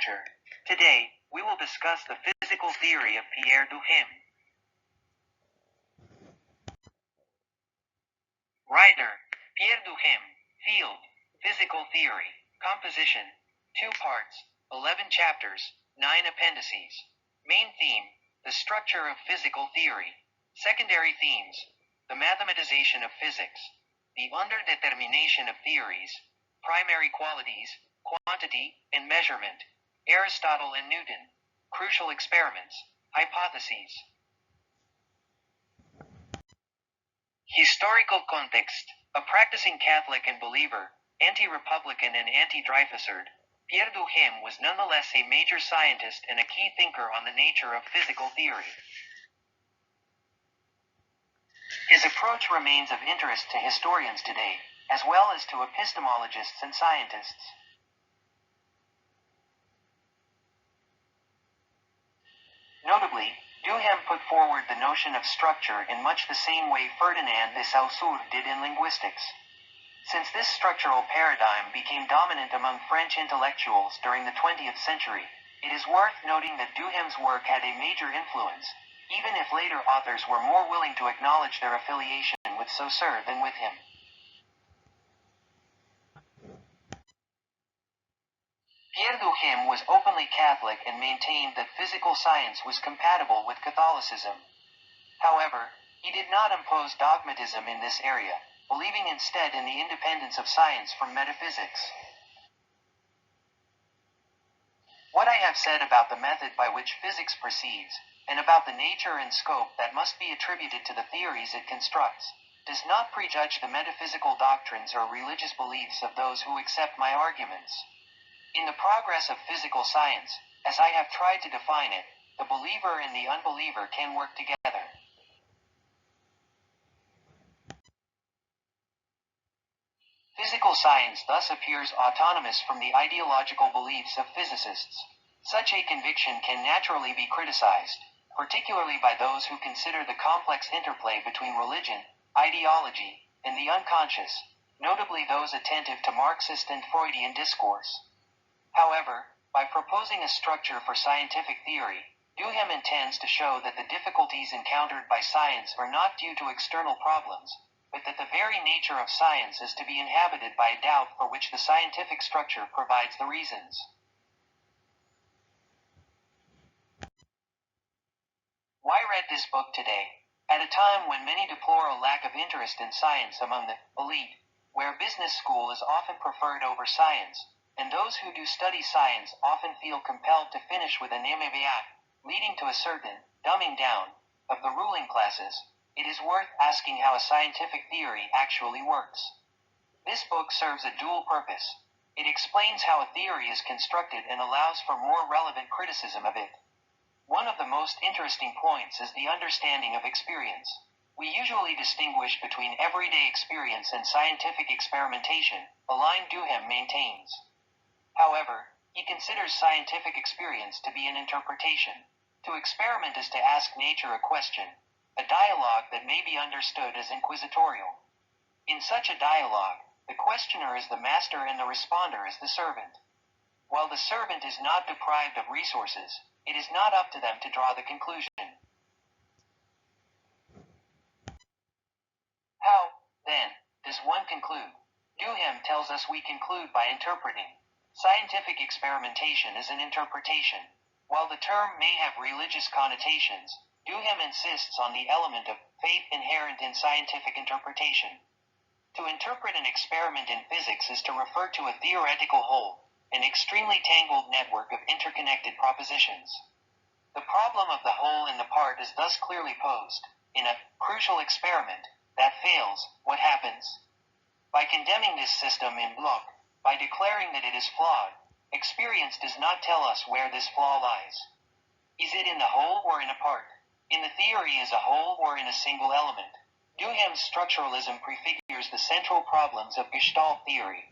structure. Today, we will discuss the physical theory of Pierre Duhem. Writer, Pierre Duhem. Field, Physical Theory. Composition, 2 parts, 11 chapters, 9 appendices. Main theme, the structure of physical theory. Secondary themes, the mathematization of physics, the underdetermination of theories, primary qualities, quantity and measurement, Aristotle and Newton, crucial experiments, hypotheses. Historical context. A practicing Catholic and believer, anti-Republican and anti-Dreyfusard, Pierre Duhem was nonetheless a major scientist and a key thinker on the nature of physical theory. His approach remains of interest to historians today, as well as to epistemologists and scientists. Notably, Duhem put forward the notion of structure in much the same way Ferdinand de Saussure did in linguistics. Since this structural paradigm became dominant among French intellectuals during the 20th century, it is worth noting that Duhem's work had a major influence, even if later authors were more willing to acknowledge their affiliation with Saussure than with him. Pierre Duhem was openly Catholic and maintained that physical science was compatible with Catholicism. However, he did not impose dogmatism in this area, believing instead in the independence of science from metaphysics. What I have said about the method by which physics proceeds, and about the nature and scope that must be attributed to the theories it constructs, does not prejudge the metaphysical doctrines or religious beliefs of those who accept my arguments. In the progress of physical science, as I have tried to define it, the believer and the unbeliever can work together. Physical science thus appears autonomous from the ideological beliefs of physicists. Such a conviction can naturally be criticized, particularly by those who consider the complex interplay between religion, ideology, and the unconscious, notably those attentive to Marxist and Freudian discourse. However, by proposing a structure for scientific theory, Duhem intends to show that the difficulties encountered by science are not due to external problems, but that the very nature of science is to be inhabited by a doubt for which the scientific structure provides the reasons. Why read this book today? At a time when many deplore a lack of interest in science among the elite, where business school is often preferred over science, and those who do study science often feel compelled to finish with an MBA, leading to a certain dumbing down of the ruling classes, it is worth asking how a scientific theory actually works. This book serves a dual purpose. It explains how a theory is constructed and allows for more relevant criticism of it. One of the most interesting points is the understanding of experience. We usually distinguish between everyday experience and scientific experimentation, a line Duhem maintains. However, he considers scientific experience to be an interpretation. To experiment is to ask nature a question, a dialogue that may be understood as inquisitorial. In such a dialogue, the questioner is the master and the responder is the servant. While the servant is not deprived of resources, it is not up to them to draw the conclusion. How, then, does one conclude? Duhem tells us we conclude by interpreting. Scientific experimentation is an interpretation. While the term may have religious connotations, Duhem insists on the element of faith inherent in scientific interpretation. To interpret an experiment in physics is to refer to a theoretical whole, an extremely tangled network of interconnected propositions. The problem of the whole and the part is thus clearly posed. In a crucial experiment that fails, what happens? By condemning this system in bloc, by declaring that it is flawed, experience does not tell us where this flaw lies. Is it in the whole or in a part? In the theory as a whole or in a single element? Duhem's structuralism prefigures the central problems of Gestalt theory.